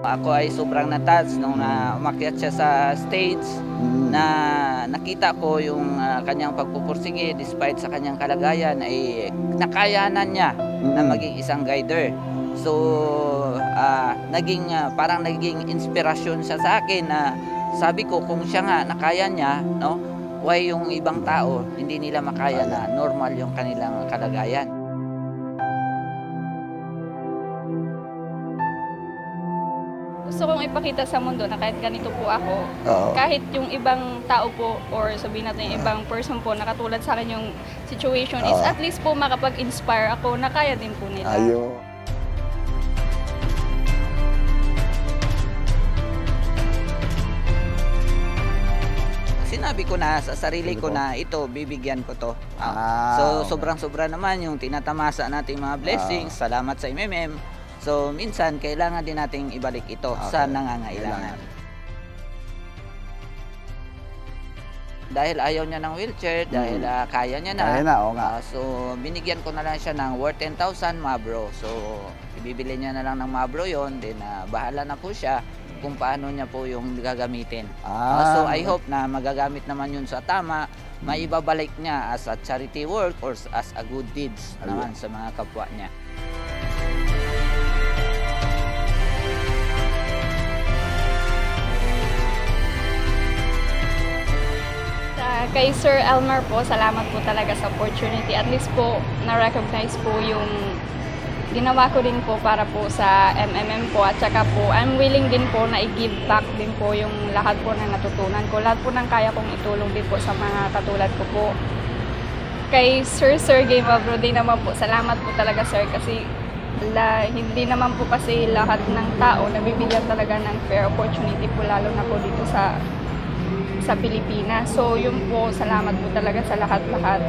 Ako ay sobrang na-touch nung umakyat siya sa stage na nakita ko yung kanyang pagpupursige despite sa kanyang kalagayan ay nakayanan niya na maging isang guider. So parang naging inspirasyon siya sa akin na sabi ko kung siya nga nakaya niya, no, why yung ibang tao hindi nila makaya na normal yung kanilang kalagayan. Gusto kong ipakita sa mundo na kahit ganito po ako, Oo. kahit yung ibang tao po or sabihin natin yung ibang person po na katulad sa akin yung situation is at least po makapag-inspire ako na kaya din po nila. Ayun. Sinabi ko na sa sarili ko na ito, bibigyan ko to. So sobrang-sobra naman yung tinatamasa nating mga blessings. Salamat sa MMM. So minsan kailangan din nating ibalik ito sa nangangailangan. Dahil ayaw niya ng wheelchair, dahil kaya niya na. Kaya na, oo nga. So binigyan ko na lang siya ng worth 10,000 Mabro. So ibibili niya na lang ng Mabro yon, then bahala na po siya kung paano niya po yung gagamitin. So I hope na magagamit naman yun sa tama, maibabalik niya as a charity work or as a good deeds naman sa mga kapwa niya. Kay Sir Elmer po, salamat po talaga sa opportunity. At least po, na-recognize po yung ginawa ko din po para po sa MMM po. At saka po, I'm willing din po na i-give back din po yung lahat po na natutunan ko. Lahat po ng kaya kong itulong din po sa mga katulad ko po. Kay Sir Sergey Mabro din naman po, salamat po talaga sir kasi hindi naman po kasi lahat ng tao nabibigyan talaga ng fair opportunity po lalo na po dito sa Pilipinas. So yun po, salamat po talaga sa lahat-lahat.